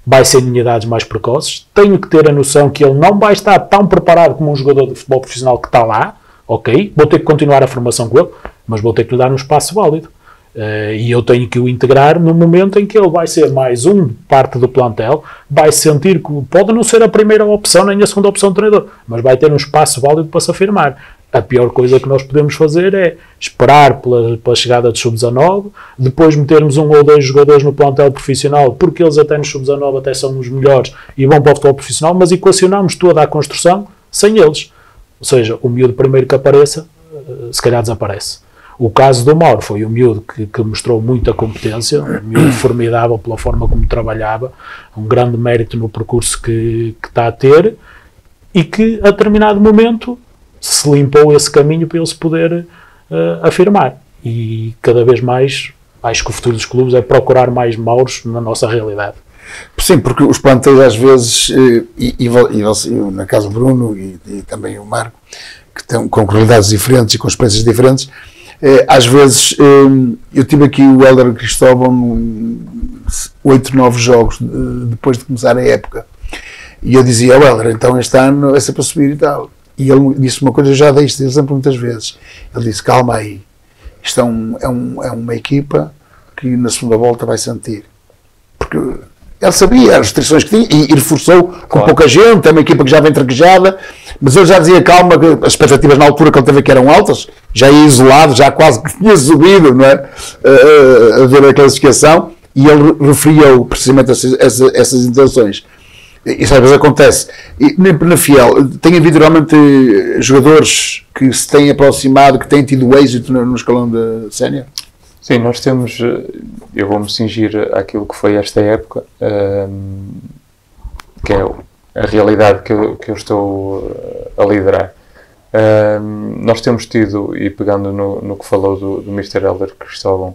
vai ser em idades mais precoces, tenho que ter a noção que ele não vai estar tão preparado como um jogador de futebol profissional que está lá, ok, vou ter que continuar a formação com ele, mas vou ter que lhe dar um espaço válido. E eu tenho que o integrar no momento em que ele vai ser mais parte do plantel, vai sentir que pode não ser a primeira opção nem a segunda opção do treinador, mas vai ter um espaço válido para se afirmar. A pior coisa que nós podemos fazer é esperar pela chegada de sub-19, depois metermos 1 ou 2 jogadores no plantel profissional, porque eles até no sub-19 até são os melhores e vão para o futebol profissional, mas equacionamos toda a construção sem eles. Ou seja, o miúdo primeiro que apareça, se calhar desaparece. O caso do Mauro foi um miúdo que mostrou muita competência, um miúdo formidável pela forma como trabalhava, um grande mérito no percurso que está a ter, e que a determinado momento se limpou esse caminho para ele se poder afirmar. E cada vez mais acho que o futuro dos clubes é procurar mais Mauros na nossa realidade.
Sim, porque os plantéis às vezes, na casa do Bruno e também o Marco, que estão com realidades diferentes e com experiências diferentes, Às vezes, eu tive aqui o Hélder Cristóvão 8, 9 jogos depois de começar a época. E eu dizia, Hélder, então este ano vai ser para subir e tal. E ele disse uma coisa, eu já dei este exemplo muitas vezes. Ele disse, calma aí, isto é uma equipa que na segunda volta vai sentir. Porque ele sabia as restrições que tinha e reforçou com pouca gente, é uma equipa que já vem traquejada, mas eu já dizia, calma, que as expectativas na altura que ele teve aqui eram altas, já ia isolado, já quase que tinha subido, não é? A ver a classificação, e ele referia precisamente essas intenções. Isso às vezes acontece. E na Fiel, tem havido realmente jogadores que se têm aproximado, que têm tido êxito no escalão da sénior?
Sim, nós temos, eu vou-me cingir àquilo que foi esta época, que é a realidade que eu estou a liderar. Nós temos tido, e pegando no que falou do Mr. Hélder Cristóvão,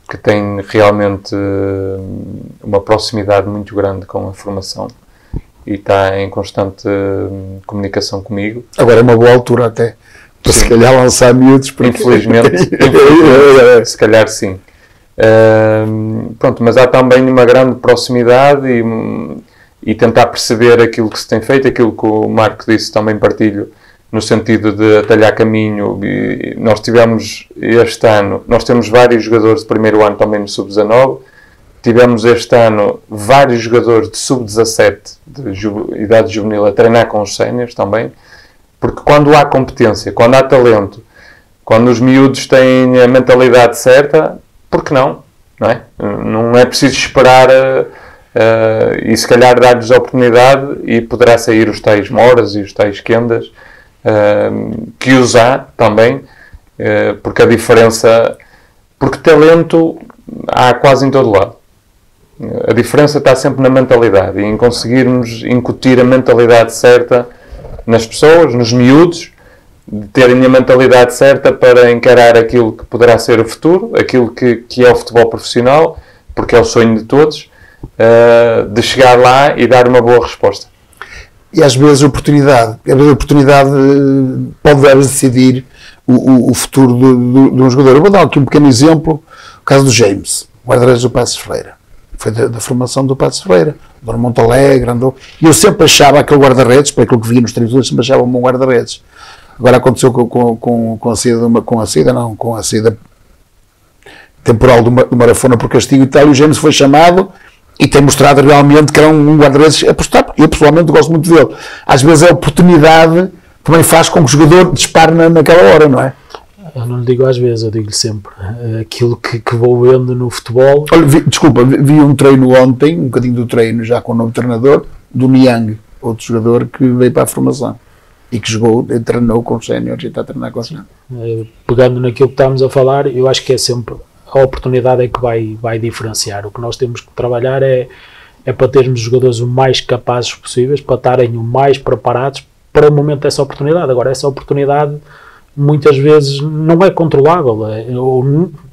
que tem realmente uma proximidade muito grande com a formação e está em constante comunicação comigo.
Agora é uma boa altura até, para se calhar lançar miúdos. Porque...
Infelizmente, se calhar sim. Pronto, mas há também uma grande proximidade e tentar perceber aquilo que se tem feito, aquilo que o Marco disse, também partilho, no sentido de atalhar caminho. E nós tivemos este ano, nós temos vários jogadores de primeiro ano também no Sub-19, tivemos este ano vários jogadores de Sub-17, de idade juvenil, a treinar com os séniores também, porque quando há competência, quando há talento, quando os miúdos têm a mentalidade certa, por que não? Não é? Não é preciso esperar e se calhar dar-lhes a oportunidade e poderá sair os tais Moras e os tais Kendas, que os há também, porque a diferença, porque talento há quase em todo lado. A diferença está sempre na mentalidade e em conseguirmos incutir a mentalidade certa nas pessoas, nos miúdos, de terem a mentalidade certa para encarar aquilo que poderá ser o futuro, aquilo que é o futebol profissional, porque é o sonho de todos, de chegar lá e dar uma boa resposta.
E às vezes a oportunidade pode decidir o futuro de um jogador. Eu vou dar aqui um pequeno exemplo, o caso do James, guarda-redes do Passos Ferreira. Foi da formação do Passos Ferreira, do Montalegre, andou. E eu sempre achava aquele guarda-redes, para aquilo que via nos televisores, sempre achava um bom guarda-redes. Agora aconteceu com a saída temporal do Marafona por castigo e tal, e o James foi chamado e tem mostrado realmente que era um guarda-redes apostar. Eu pessoalmente gosto muito dele. Às vezes a oportunidade também faz com que o jogador dispare naquela hora, não é?
Eu não lhe digo às vezes, eu digo-lhe sempre. Aquilo que vou vendo no futebol...
Olha, vi um treino ontem, um bocadinho do treino já com o novo treinador, do Niang, outro jogador que veio para a formação e que treinou com os séniores e está a treinar com os séniores.
Pegando naquilo que estamos a falar, eu acho que é sempre a oportunidade é que vai diferenciar. O que nós temos que trabalhar é para termos jogadores o mais capazes possíveis, para estarem o mais preparados para o momento dessa oportunidade. Agora, essa oportunidade muitas vezes não é controlável,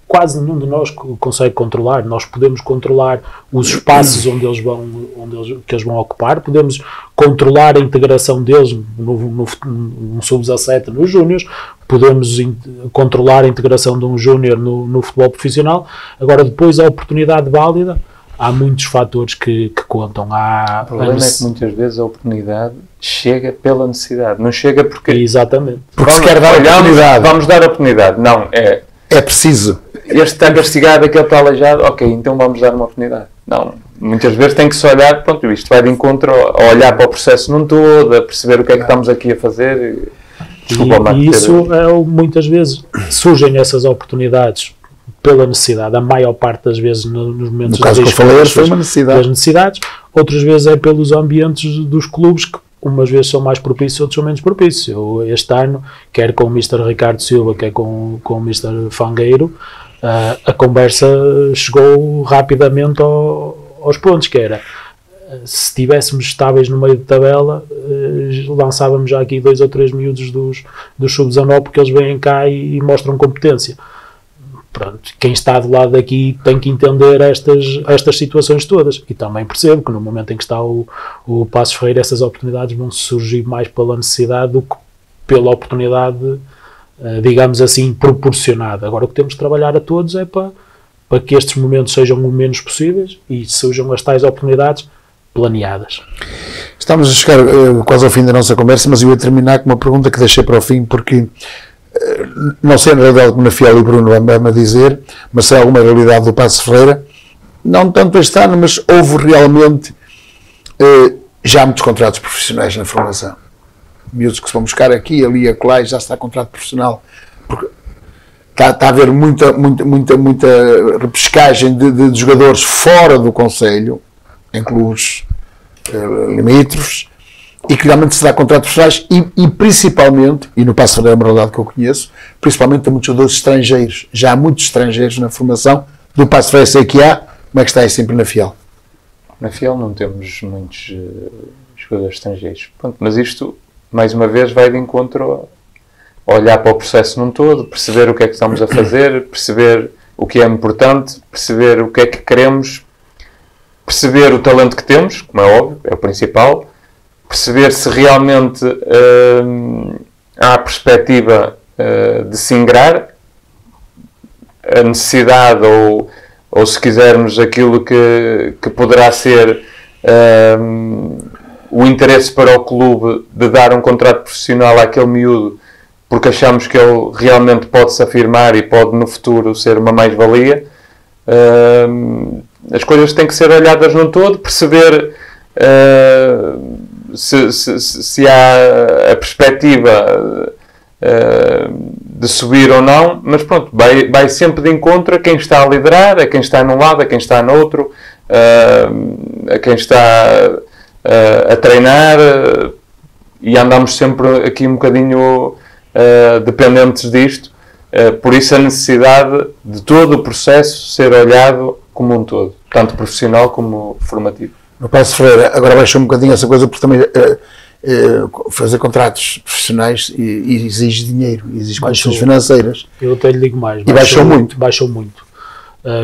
quase nenhum de nós consegue controlar. Nós podemos controlar os espaços que eles vão ocupar, podemos controlar a integração deles no Sub-17 nos Júniors, podemos controlar a integração de um Júnior no futebol profissional. Agora, depois, a oportunidade válida, há muitos fatores que contam.
O problema é que muitas vezes a oportunidade chega pela necessidade, não chega porque...
Exatamente.
Porque se quer dar a oportunidade.
Vamos dar a oportunidade. Não,
é preciso.
Este está castigado, aquele está aleijado, ok, então vamos dar uma oportunidade. Não, muitas vezes tem que se olhar, pronto, isto vai de encontro a olhar para o processo num todo, a perceber o que é que estamos aqui a fazer. Desculpa,
e isso muitas vezes surgem essas oportunidades pela necessidade, a maior parte das vezes nos momentos
no caso que eu falei, foi uma necessidade.
Das necessidades, outras vezes é pelos ambientes dos clubes que umas vezes são mais propícios, outros são menos propícios. Eu, este ano, quer com o Mr. Ricardo Silva, quer com o Mr. Fangueiro, a conversa chegou rapidamente aos pontos, que era, se estivéssemos estáveis no meio de tabela, lançávamos já aqui 2 ou 3 miúdos dos Sub-19, porque eles vêm cá e mostram competência. Pronto, quem está do lado daqui tem que entender estas situações todas, e também percebo que no momento em que está o Passos Ferreira, essas oportunidades vão surgir mais pela necessidade do que pela oportunidade digamos assim, proporcionada. Agora o que temos de trabalhar a todos é para que estes momentos sejam o menos possíveis e surjam as tais oportunidades planeadas.
Estamos a chegar quase ao fim da nossa conversa, mas eu ia terminar com uma pergunta que deixei para o fim, porque não sei na realidade como na Fiel e Bruno vai-me dizer, mas sei alguma realidade do Passos Ferreira, não tanto este ano, mas houve realmente já muitos contratos profissionais na formação. Miúdos que se vão buscar aqui, ali, acolá, e já está contrato profissional. Porque está a haver muita repescagem de jogadores fora do concelho, em clubes limítrofes, e que realmente se dá contratos profissionais e principalmente, e no Passos Ferreira é uma realidade que eu conheço, principalmente há muitos jogadores estrangeiros. Já há muitos estrangeiros na formação. Do Passos Ferreira sei que há. Como é que está aí sempre na Fiel?
Na Fiel não temos muitos jogadores estrangeiros. Pronto, mas isto, mais uma vez, vai de encontro a olhar para o processo num todo, perceber o que é que estamos a fazer, perceber o que é importante, perceber o que é que queremos, perceber o talento que temos, como é óbvio, é o principal, perceber se realmente há a perspectiva de se ingrar, a necessidade ou se quisermos aquilo que poderá ser o interesse para o clube de dar um contrato profissional àquele miúdo, porque achamos que ele realmente pode se afirmar e pode no futuro ser uma mais-valia. As coisas têm que ser olhadas num todo, perceber se há a perspectiva de subir ou não, mas pronto, vai sempre de encontro a quem está a liderar, a quem está num lado, a quem está no outro, a quem está a treinar, e andamos sempre aqui um bocadinho dependentes disto, por isso a necessidade de todo o processo ser olhado como um todo, tanto profissional como formativo.
No Passos Ferreira, agora baixou um bocadinho essa coisa, porque também fazer contratos profissionais e exige dinheiro, exige condições financeiras.
Eu até lhe digo mais.
E baixou muito.
Baixou muito.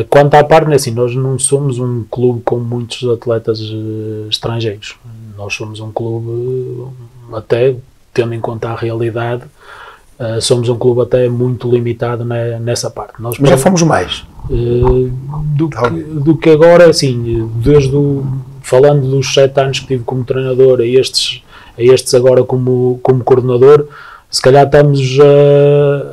Quanto à parte, assim, nós não somos um clube com muitos atletas estrangeiros. Nós somos um clube, até tendo em conta a realidade, somos um clube até muito limitado nessa parte. Mas
já fomos mais.
Do que agora, assim, falando dos 7 anos que tive como treinador a estes agora como coordenador, se calhar estamos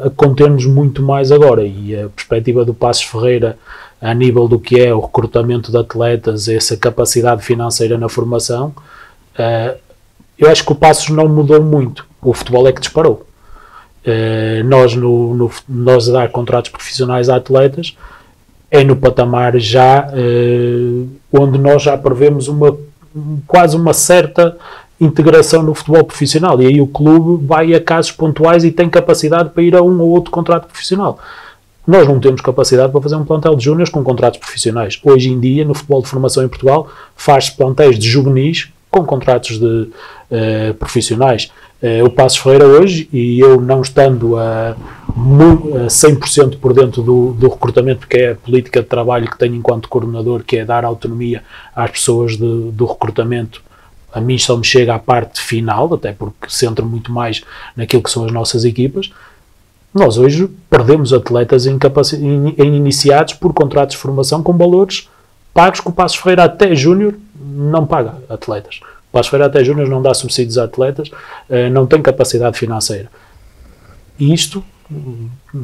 a conter-nos muito mais agora, e a perspectiva do Passos Ferreira a nível do que é o recrutamento de atletas, essa capacidade financeira na formação, eu acho que o Passos não mudou muito, o futebol é que disparou. Nós a dar contratos profissionais a atletas é no patamar já onde nós já prevemos quase uma certa integração no futebol profissional, e aí o clube vai a casos pontuais e tem capacidade para ir a um ou outro contrato profissional. Nós não temos capacidade para fazer um plantel de júniores com contratos profissionais. Hoje em dia, no futebol de formação em Portugal, faz-se plantéis de juvenis com contratos de profissionais. O Passos Ferreira hoje, e eu não estando a 100% por dentro do recrutamento, porque é a política de trabalho que tenho enquanto coordenador, que é dar autonomia às pessoas do recrutamento, a mim só me chega à parte final, até porque centro muito mais naquilo que são as nossas equipas. Nós hoje perdemos atletas em iniciados por contratos de formação com valores pagos que o Passos Ferreira até júnior não paga atletas. O Passos Ferreira até júnior não dá subsídios a atletas, não tem capacidade financeira. E isto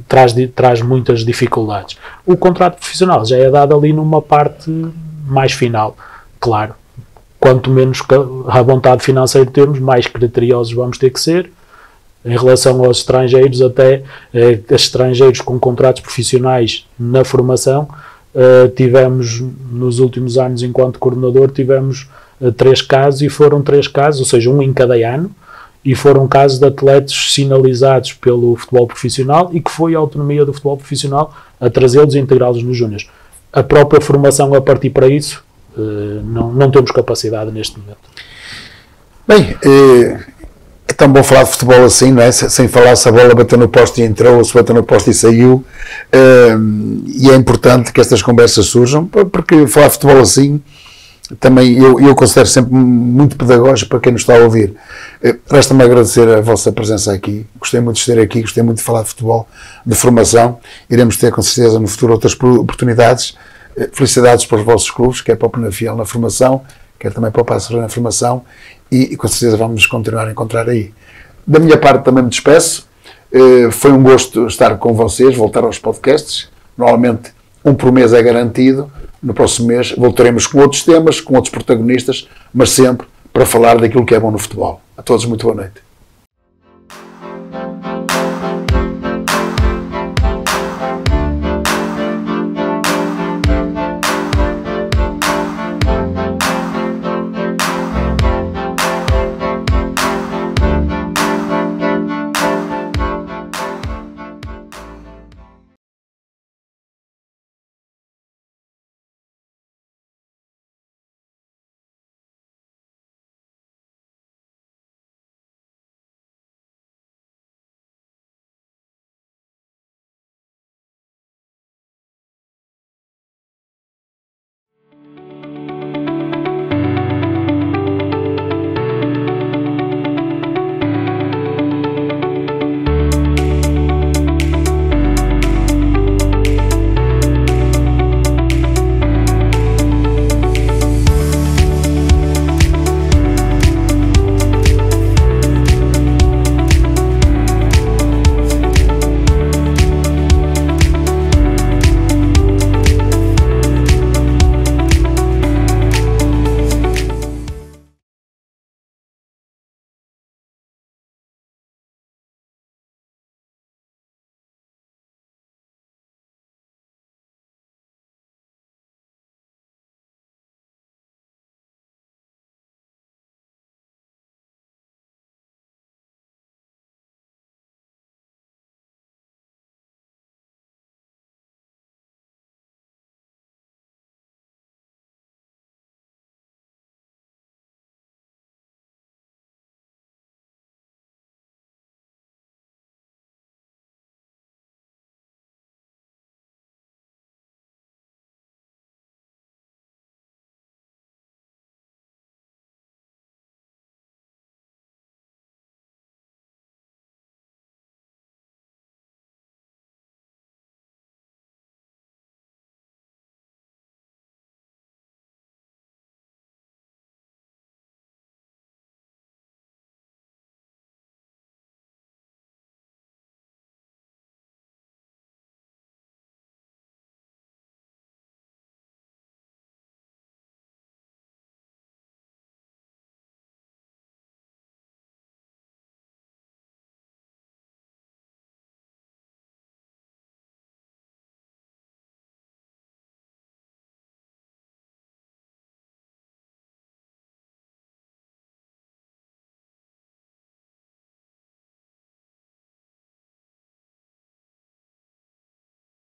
traz muitas dificuldades. O contrato profissional já é dado ali numa parte mais final. Claro, quanto menos a vontade financeira temos, mais criteriosos vamos ter que ser. Em relação aos estrangeiros, até estrangeiros com contratos profissionais na formação, tivemos nos últimos anos, enquanto coordenador, tivemos 3 casos, e foram 3 casos, ou seja, um em cada ano, e foram casos de atletas sinalizados pelo futebol profissional e que foi a autonomia do futebol profissional a trazê-los e integrá-los nos júniores. A própria formação a partir para isso, não temos capacidade neste momento.
Bem, é tão bom falar de futebol assim, não é? Sem falar se a bola bateu no poste e entrou, ou se bateu no poste e saiu, e é importante que estas conversas surjam, porque falar de futebol assim também eu considero sempre muito pedagógico para quem nos está a ouvir. Resta-me agradecer a vossa presença aqui. Gostei muito de estar aqui, gostei muito de falar de futebol, de formação. Iremos ter, com certeza, no futuro outras oportunidades. Felicidades para os vossos clubes, quer para o Penafiel na formação, quer também para o Paços de Ferreira na formação, e com certeza vamos continuar a encontrar aí. Da minha parte também me despeço. Foi um gosto estar com vocês, voltar aos podcasts. Normalmente um por mês é garantido. No próximo mês voltaremos com outros temas, com outros protagonistas, mas sempre para falar daquilo que é bom no futebol. A todos muito boa noite.